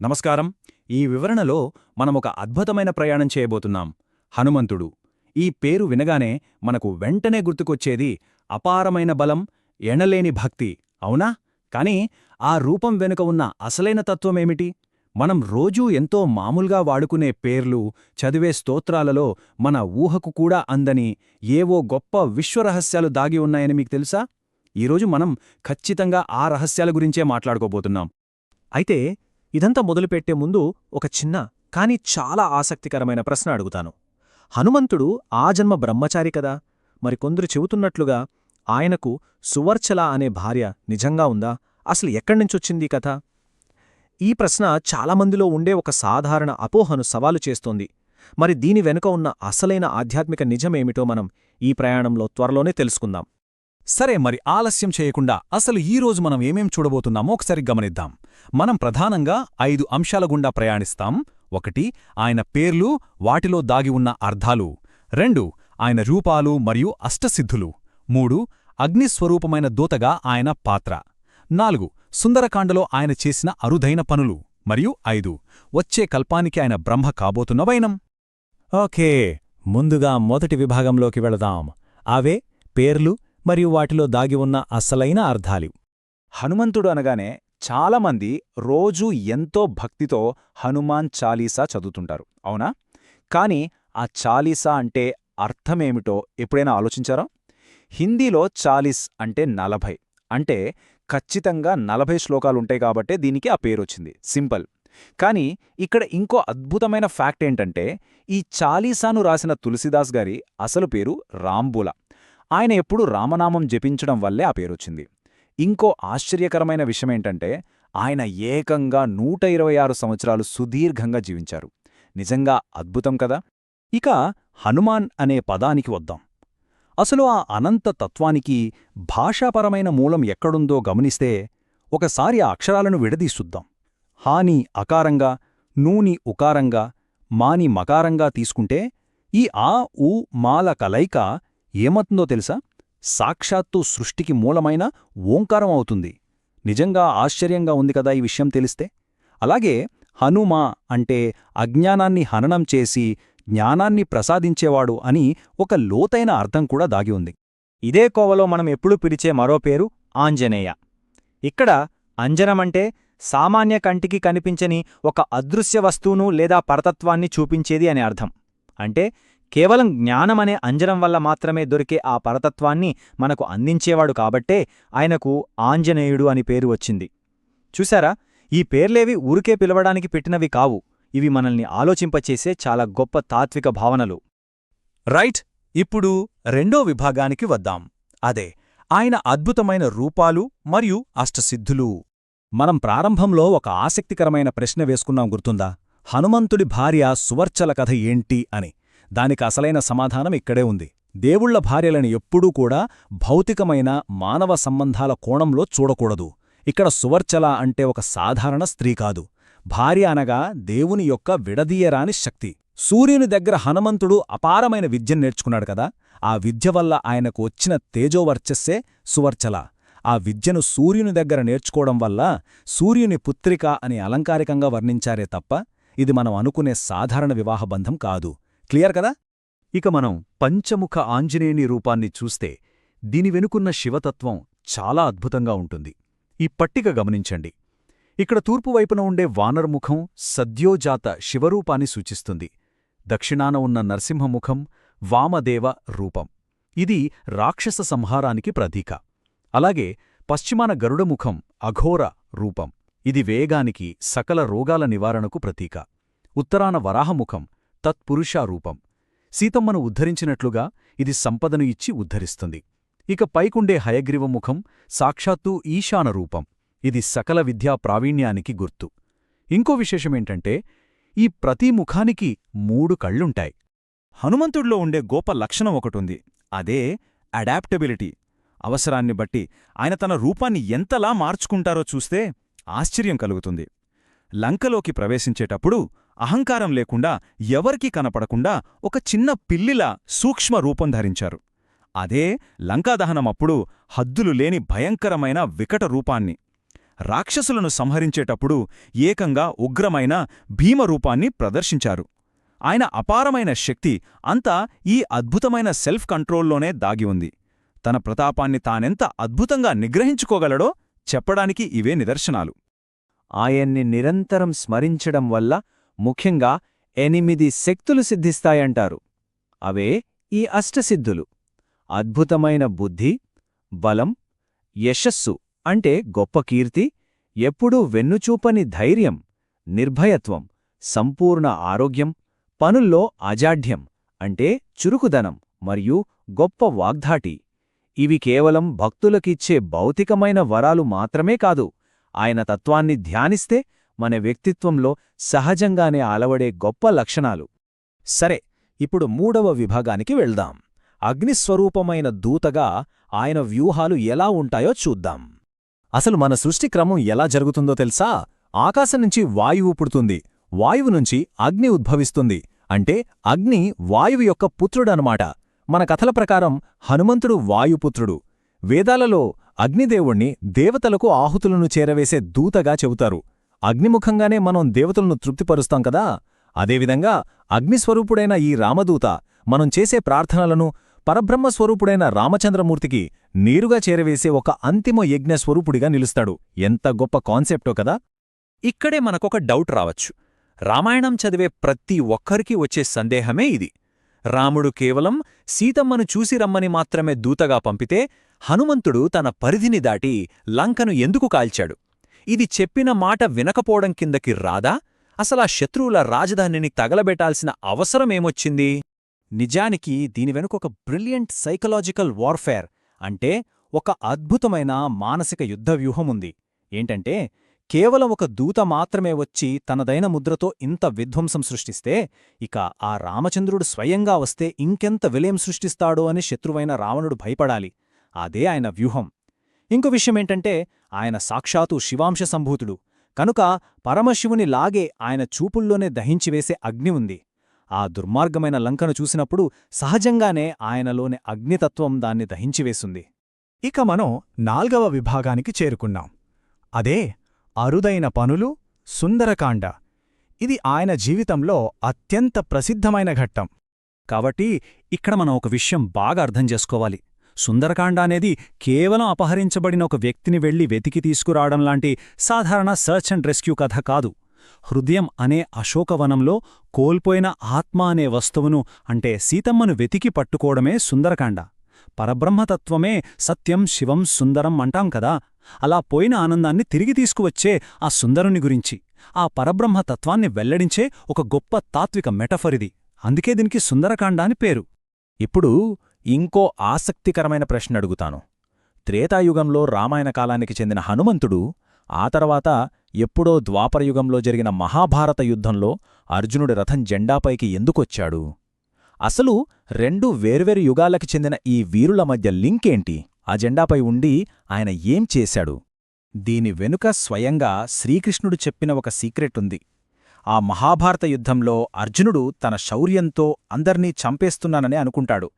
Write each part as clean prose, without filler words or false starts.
నమస్కారం. ఈ వివరణలో మనమొక అద్భుతమైన ప్రయాణం చేయబోతున్నాం. హనుమంతుడు. ఈ పేరు వినగానే మనకు వెంటనే గుర్తుకొచ్చేది అపారమైన బలం, ఎనలేని భక్తి, అవునా? కాని ఆ రూపం వెనుక ఉన్న అసలైన తత్వమేమిటి? మనం రోజూ ఎంతో మామూలుగా వాడుకునే పేర్లు, చదివే స్తోత్రాలలో మన ఊహకు కూడా అందని ఏవో గొప్ప విశ్వరహస్యాలు దాగి ఉన్నాయని మీకు తెలుసా? ఈరోజు మనం ఖచ్చితంగా ఆ రహస్యాల గురించే మాట్లాడుకోబోతున్నాం. అయితే ఇదంతా మొదలుపెట్టే ముందు ఒక చిన్న కాని చాలా ఆసక్తికరమైన ప్రశ్న అడుగుతాను. హనుమంతుడు ఆ జన్మ బ్రహ్మచారి కదా, మరికొందరు చెబుతున్నట్లుగా ఆయనకు సువర్చల అనే భార్య నిజంగా ఉందా? అసలు ఎక్కడ్నుంచొచ్చిందీ కథ? ఈ ప్రశ్న చాలామందిలో ఉండే ఒక సాధారణ అపోహను సవాలు చేస్తోంది. మరి దీని వెనుక ఉన్న అసలైన ఆధ్యాత్మిక నిజమేమిటో మనం ఈ ప్రయాణంలో త్వరలోనే తెలుసుకుందాం. సరే, మరి ఆలస్యం చేయకుండా అసలు ఈరోజు మనం ఏమేం చూడబోతున్నామో ఒకసారి గమనిద్దాం. మనం ప్రధానంగా 5 అంశాల గుండా ప్రయాణిస్తాం. 1. ఆయన పేర్లు, వాటిలో దాగి ఉన్న అర్థాలు. 2. ఆయన రూపాలు మరియు అష్టసిద్ధులు. 3. అగ్నిస్వరూపమైన దూతగా ఆయన పాత్ర. 4. సుందరకాండలో ఆయన చేసిన అరుదైన పనులు. మరియు 5. వచ్చే కల్పానికి ఆయన బ్రహ్మ కాబోతున్న వైనం. ఓకే, ముందుగా మొదటి విభాగంలోకి వెళదాం. అవే పేర్లు మరియు వాటిలో దాగి ఉన్న అసలైన అర్థాలు. హనుమంతుడు అనగానే చాలామంది రోజూ ఎంతో భక్తితో హనుమాన్ చాలీసా చదువుతుంటారు, అవునా? కాని ఆ చాలీసా అంటే అర్థమేమిటో ఎప్పుడైనా ఆలోచించారా? హిందీలో చాలీస్ అంటే 40, అంటే ఖచ్చితంగా 40 శ్లోకాలుంటాయి కాబట్టే దీనికి ఆ పేరొచ్చింది. సింపుల్. కాని ఇక్కడ ఇంకో అద్భుతమైన ఫ్యాక్ట్ ఏంటంటే, ఈ చాలీసాను రాసిన తులసీదాస్ గారి అసలు పేరు రాంబూల. ఆయన ఎప్పుడూ రామనామం జపించడం వల్లే ఆ పేరొచ్చింది. ఇంకో ఆశ్చర్యకరమైన విషయమేంటంటే, ఆయన ఏకంగా 126 సంవత్సరాలు సుదీర్ఘంగా జీవించారు. నిజంగా అద్భుతం కదా? ఇక హనుమాన్ అనే పదానికి వద్దాం. అసలు ఆ అనంత తత్వానికి భాషాపరమైన మూలం ఎక్కడుందో గమనిస్తే ఒకసారి ఆ అక్షరాలను విడదీసుద్దాం. హాని అకారంగా, నూని ఉకారంగా, మాని మకారంగా తీసుకుంటే ఈ ఆ ఉ మాల కలయిక ఏమవుతుందో తెలుసా? సాక్షాత్తు సృష్టికి మూలమైన ఓంకారం అవుతుంది. నిజంగా ఆశ్చర్యంగా ఉంది కదా ఈ విషయం తెలిస్తే? అలాగే హనుమా అంటే అజ్ఞానాన్ని హననం చేసి జ్ఞానాన్ని ప్రసాదించేవాడు అని ఒక లోతైన అర్థం కూడా దాగి ఉంది. ఇదే కోవలో మనం ఎప్పుడూ పిలిచే మరో పేరు ఆంజనేయ. ఇక్కడ అంజనమంటే సామాన్య కంటికి కనిపించని ఒక అదృశ్య వస్తువును లేదా పరతత్వాన్ని చూపించేది అనే అర్థం. అంటే కేవలం జ్ఞానమనే అంజనం వల్ల మాత్రమే దొరికే ఆ పరతత్వాన్ని మనకు అందించేవాడు కాబట్టే ఆయనకు ఆంజనేయుడు అని పేరు వచ్చింది. చూశారా, ఈ పేర్లేవి ఊరికే పిలవడానికి పెట్టినవి కావు. ఇవి మనల్ని ఆలోచింపచేసే చాలా గొప్ప తాత్విక భావనలు. రైట్. ఇప్పుడు రెండో విభాగానికి వద్దాం. అదే ఆయన అద్భుతమైన రూపాలు మరియు అష్టసిద్ధులు. మనం ప్రారంభంలో ఒక ఆసక్తికరమైన ప్రశ్న వేసుకున్నాం, గుర్తుందా? హనుమంతుడి భార్య సువర్చల కథ ఏంటి అని. దానికి అసలైన సమాధానం ఇక్కడే ఉంది. దేవుళ్ల భార్యలను ఎప్పుడూ కూడా భౌతికమైన మానవ సంబంధాల కోణంలో చూడకూడదు. ఇక్కడ సువర్చల అంటే ఒక సాధారణ స్త్రీ కాదు. భార్య అనగా దేవుని యొక్క విడదీయరాని శక్తి. సూర్యుని దగ్గర హనుమంతుడు అపారమైన విద్యను నేర్చుకున్నాడు కదా, ఆ విద్య వల్ల ఆయనకు వచ్చిన తేజోవర్చస్సే సువర్చల. ఆ విద్యను సూర్యుని దగ్గర నేర్చుకోవడం వల్ల సూర్యుని పుత్రిక అని అలంకారికంగా వర్ణించారే తప్ప ఇది మనం అనుకునే సాధారణ వివాహబంధం కాదు. క్లియర్ కదా? ఇక మనం పంచముఖ ఆంజనేయుని రూపాన్ని చూస్తే దీని వెనుకున్న శివతత్వం చాలా అద్భుతంగా ఉంటుంది. ఈ పట్టిక గమనించండి. ఇక్కడ తూర్పువైపున ఉండే వానరముఖం సద్యోజాత శివరూపాన్ని సూచిస్తుంది. దక్షిణాన ఉన్న నరసింహముఖం వామదేవ రూపం. ఇది రాక్షస సంహారానికి ప్రతీక. అలాగే పశ్చిమాన గరుడముఖం అఘోర రూపం. ఇది వేగానికి, సకల రోగాల నివారణకు ప్రతీక. ఉత్తరాన వరాహముఖం తత్పురుష రూపం. సీతమ్మను ఉద్ధరించినట్లుగా ఇది సంపదను ఇచ్చి ఉద్ధరిస్తుంది. ఇక పైకుండే హయగ్రీవముఖం సాక్షాత్తూ ఈశాన రూపం. ఇది సకల విద్యా ప్రావీణ్యానికి గుర్తు. ఇంకో విశేషమేంటంటే ఈ ప్రతి ముఖానికి 3 కళ్ళుంటాయి. హనుమంతుడిలో ఉండే గొప్ప లక్షణం ఒకటుంది. అదే అడాప్టబిలిటీ. అవసరాన్ని బట్టి ఆయన తన రూపాన్ని ఎంతలా మార్చుకుంటారో చూస్తే ఆశ్చర్యం కలుగుతుంది. లంకలోకి ప్రవేశించేటప్పుడు అహంకారం లేకుండా, ఎవరికీ కనపడకుండా ఒక చిన్న పిల్లిలా సూక్ష్మ రూపం ధరించారు. అదే లంకాదహనమప్పుడు హద్దులు లేని భయంకరమైన వికట రూపాన్ని. రాక్షసులను సంహరించేటప్పుడు ఏకంగా ఉగ్రమైన భీమరూపాన్ని ప్రదర్శించారు. ఆయన అపారమైన శక్తి అంతా ఈ అద్భుతమైన సెల్ఫ్ కంట్రోల్లోనే దాగి ఉంది. తన ప్రతాపాన్ని తానెంత అద్భుతంగా నిగ్రహించుకోగలడో చెప్పడానికి ఇవే నిదర్శనాలు. ఆయన్ని నిరంతరం స్మరించడం వల్ల ముఖ్యంగా 8 శక్తులు సిద్ధిస్తాయంటారు. అవే ఈ అష్టసిద్ధులు: అద్భుతమైన బుద్ధి, బలం, యశస్సు అంటే గొప్ప కీర్తి, ఎప్పుడూ వెన్నుచూపని ధైర్యం, నిర్భయత్వం, సంపూర్ణ ఆరోగ్యం, పనుల్లో అజాఢ్యం అంటే చురుకుదనం మరియు గొప్ప వాగ్ధాటి. ఇవి కేవలం భక్తులకిచ్చే భౌతికమైన వరాలు మాత్రమే కాదు, ఆయన తత్వాన్ని ధ్యానిస్తే మన వ్యక్తిత్వంలో సహజంగానే అలవడే గొప్ప లక్షణాలు. సరే, ఇప్పుడు 3వ విభాగానికి వెళ్దాం. అగ్నిస్వరూపమైన దూతగా ఆయన వ్యూహాలు ఎలా ఉంటాయో చూద్దాం. అసలు మన సృష్టి క్రమం ఎలా జరుగుతుందో తెలుసా? ఆకాశం నుంచి వాయువు పుడుతుంది, వాయువు నుంచి అగ్ని ఉద్భవిస్తుంది. అంటే అగ్ని వాయువు యొక్క పుత్రుడనమాట. మన కథల ప్రకారం హనుమంతుడు వాయుపుత్రుడు. వేదాలలో అగ్నిదేవుణ్ణి దేవతలకు ఆహుతులను చేరవేసే దూతగా చెబుతారు. అగ్నిముఖంగానే మనం దేవతలను తృప్తిపరుస్తాం కదా. అదేవిధంగా అగ్నిస్వరూపుడైన ఈ రామదూత మనం చేసే ప్రార్థనలను పరబ్రహ్మస్వరూపుడైన రామచంద్రమూర్తికి నేరుగా చేరవేసే ఒక అంతిమ యజ్ఞస్వరూపుడిగా నిలుస్తాడు. ఎంత గొప్ప కాన్సెప్టో కదా. ఇక్కడే మనకొక డౌట్ రావచ్చు. రామాయణం చదివే ప్రతి ఒక్కరికీ వచ్చే సందేహమే ఇది. రాముడు కేవలం సీతమ్మను చూసి రమ్మని మాత్రమే దూతగా పంపితే హనుమంతుడు తన పరిధిని దాటి లంకను ఎందుకు కాల్చాడు? ఇది చెప్పిన మాట వినకపోవడం కిందకి రాదా? అసలా శత్రువుల రాజధానిని తగలబెట్టాల్సిన అవసరమేమొచ్చింది? నిజానికి దీని వెనుక ఒక బ్రిలియంట్ సైకలాజికల్ వార్ఫేర్, అంటే ఒక అద్భుతమైన మానసిక యుద్ధవ్యూహముంది. ఏంటంటే, కేవలం ఒక దూత మాత్రమే వచ్చి తనదైన ముద్రతో ఇంత విధ్వంసం సృష్టిస్తే, ఇక ఆ రామచంద్రుడు స్వయంగా వస్తే ఇంకెంత విలయం సృష్టిస్తాడో అని శత్రువైన రావణుడు భయపడాలి. అదే ఆయన వ్యూహం. ఇంకో విషయమేంటంటే, ఆయన సాక్షాత్తు శివాంశ సంభూతుడు కనుక పరమశివుని లాగే ఆయన చూపుల్లోనే దహించివేసే అగ్ని ఉంది. ఆ దుర్మార్గమైన లంకను చూసినప్పుడు సహజంగానే ఆయనలోని అగ్నితత్వం దాన్ని దహించివేసింది. ఇక మనం 4వ విభాగానికి చేరుకున్నాం. అదే అరుదైన పనులు, సుందరకాండ. ఇది ఆయన జీవితంలో అత్యంత ప్రసిద్ధమైన ఘట్టం. కాబట్టి ఇక్కడ మనం ఒక విషయం బాగా అర్థం చేసుకోవాలి. సుందరకాండ అనేది కేవలం అపహరించబడిన ఒక వ్యక్తిని వెళ్లి వెతికి తీసుకురావడంలాంటి సాధారణ సర్చ్ అండ్ రెస్క్యూ కథ కాదు. హృదయం అనే అశోకవనంలో కోల్పోయిన ఆత్మ అనే వస్తువును, అంటే సీతమ్మను వెతికి పట్టుకోవడమే సుందరకాండ. పరబ్రహ్మతత్వమే సత్యం, శివం, సుందరం అంటాం కదా. అలా పోయిన ఆనందాన్ని తిరిగి తీసుకువచ్చే ఆ సుందరుని గురించి, ఆ పరబ్రహ్మతత్వాన్ని వెల్లడించే ఒక గొప్ప తాత్విక మెటఫరిది. అందుకే దీనికి సుందరకాండ అని పేరు. ఇప్పుడు ఇంకో ఆసక్తికరమైన ప్రశ్న అడుగుతాను. త్రేతాయుగంలో రామాయణ కాలానికి చెందిన హనుమంతుడు ఆ తర్వాత ఎప్పుడో ద్వాపరయుగంలో జరిగిన మహాభారత యుద్ధంలో అర్జునుడి రథం జెండాపైకి ఎందుకొచ్చాడు? అసలు 2 వేర్వేరు యుగాలకి చెందిన ఈ వీరుల మధ్య లింకేంటి? ఆ జెండాపై ఉండి ఆయన ఏం చేశాడు? దీని వెనుక స్వయంగా శ్రీకృష్ణుడు చెప్పిన ఒక సీక్రెట్ ఉంది. ఆ మహాభారత యుద్ధంలో అర్జునుడు తన శౌర్యంతో అందర్నీ చంపేస్తున్నానని అనుకుంటాడు.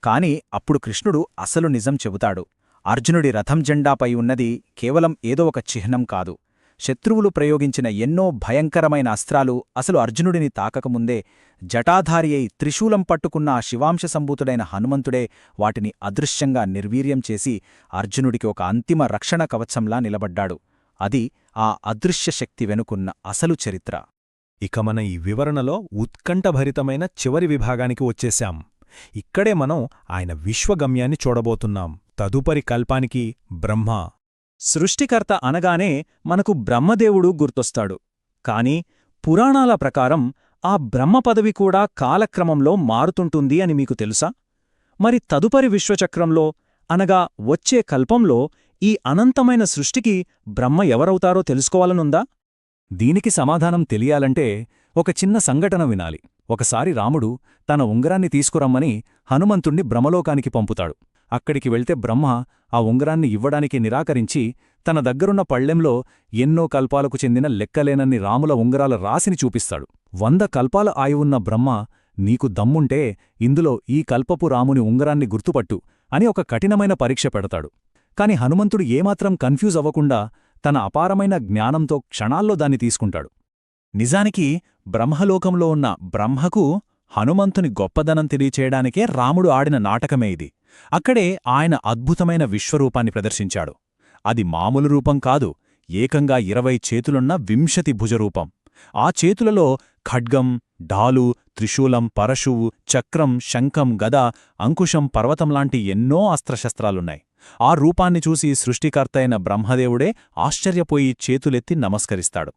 కాని అప్పుడు కృష్ణుడు అసలు నిజం చెబుతాడు. అర్జునుడి రథం జెండాపై ఉన్నది కేవలం ఏదో ఒక చిహ్నం కాదు. శత్రువులు ప్రయోగించిన ఎన్నో భయంకరమైన అస్త్రాలు అసలు అర్జునుడిని తాకకముందే జటాధారి అయి త్రిశూలం పట్టుకున్న ఆ శివాంశ సంభూతుడైన హనుమంతుడే వాటిని అదృశ్యంగా నిర్వీర్యం చేసి అర్జునుడికి ఒక అంతిమ రక్షణ కవచంలా నిలబడ్డాడు. అది ఆ అదృశ్య శక్తి వెనుకున్న అసలు చరిత్ర. ఇక మన ఈ వివరణలో ఉత్కంఠభరితమైన చివరి విభాగానికి వచ్చేశాం. ఇక్కడే మనం ఆయన విశ్వగమ్యాన్ని చూడబోతున్నాం. తదుపరి కల్పానికి బ్రహ్మ. సృష్టికర్త అనగానే మనకు బ్రహ్మదేవుడు గుర్తొస్తాడు. కాని పురాణాల ప్రకారం ఆ బ్రహ్మ పదవి కూడా కాలక్రమంలో మారుతుంటుంది అని మీకు తెలుసా? మరి తదుపరి విశ్వచక్రంలో, అనగా వచ్చే కల్పంలో ఈ అనంతమైన సృష్టికి బ్రహ్మ ఎవరవుతారో తెలుసుకోవాలనుందా? దీనికి సమాధానం తెలియాలంటే ఒక చిన్న సంఘటన వినాలి. ఒకసారి రాముడు తన ఉంగరాన్ని తీసుకురమ్మని హనుమంతుణ్ణి బ్రహ్మలోకానికి పంపుతాడు. అక్కడికి వెళ్తే బ్రహ్మ ఆ ఉంగరాన్ని ఇవ్వడానికి నిరాకరించి తన దగ్గరున్న పళ్ళెంలో ఎన్నో కల్పాలకు చెందిన లెక్కలేనన్ని రాముల ఉంగరాల రాశిని చూపిస్తాడు. 100 కల్పాల ఆయువున్న బ్రహ్మ, నీకు దమ్ముంటే ఇందులో ఈ కల్పపు రాముని ఉంగరాన్ని గుర్తుపట్టు అని ఒక కఠినమైన పరీక్ష పెడతాడు. కాని హనుమంతుడు ఏమాత్రం కన్ఫ్యూజ్ అవ్వకుండా తన అపారమైన జ్ఞానంతో క్షణాల్లో దాన్ని తీసుకుంటాడు. నిజానికి బ్రహ్మలోకంలో ఉన్న బ్రహ్మకు హనుమంతుని గొప్పదనం తెలియచేయడానికే రాముడు ఆడిన నాటకమే ఇది. అక్కడే ఆయన అద్భుతమైన విశ్వరూపాన్ని ప్రదర్శించాడు. అది మామూలు రూపం కాదు, ఏకంగా 20 చేతులున్న 20 భుజరూపం. ఆ చేతులలో ఖడ్గం, ఢాలు, త్రిశూలం, పరశువు, చక్రం, శంఖం, గద, అంకుశం, పర్వతంలాంటి ఎన్నో అస్త్రశస్త్రాలున్నాయి. ఆ రూపాన్ని చూసి సృష్టికర్తైన బ్రహ్మదేవుడే ఆశ్చర్యపోయి చేతులెత్తి నమస్కరిస్తాడు.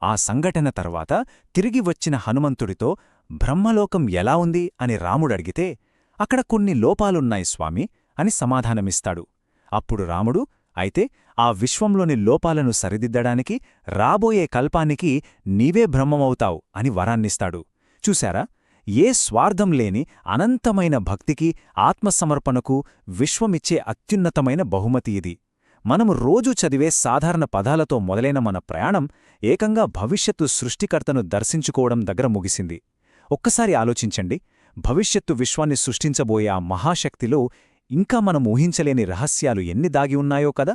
ఆ సంఘటన తర్వాత తిరిగి వచ్చిన హనుమంతుడితో బ్రహ్మలోకం ఎలా ఉంది అని రాముడడిగితే, అక్కడ కొన్ని లోపాలున్నాయి స్వామి అని సమాధానమిస్తాడు. అప్పుడు రాముడు, అయితే ఆ విశ్వంలోని లోపాలను సరిదిద్దడానికి రాబోయే కల్పానికి నీవే బ్రహ్మమవుతావు అని వరాన్నిస్తాడు. చూశారా, ఏ స్వార్థం లేని అనంతమైన భక్తికి, ఆత్మసమర్పణకు విశ్వమిచ్చే అత్యున్నతమైన బహుమతి ఇది. మనము రోజూ చదివే సాధారణ పదాలతో మొదలైన మన ప్రయాణం ఏకంగా భవిష్యత్తు సృష్టికర్తను దర్శించుకోవడం దగ్గర ముగిసింది. ఒక్కసారి ఆలోచించండి, భవిష్యత్తు విశ్వాన్ని సృష్టించబోయే ఆ మహాశక్తిలో ఇంకా మనం ఊహించలేని రహస్యాలు ఎన్ని దాగి ఉన్నాయో కదా.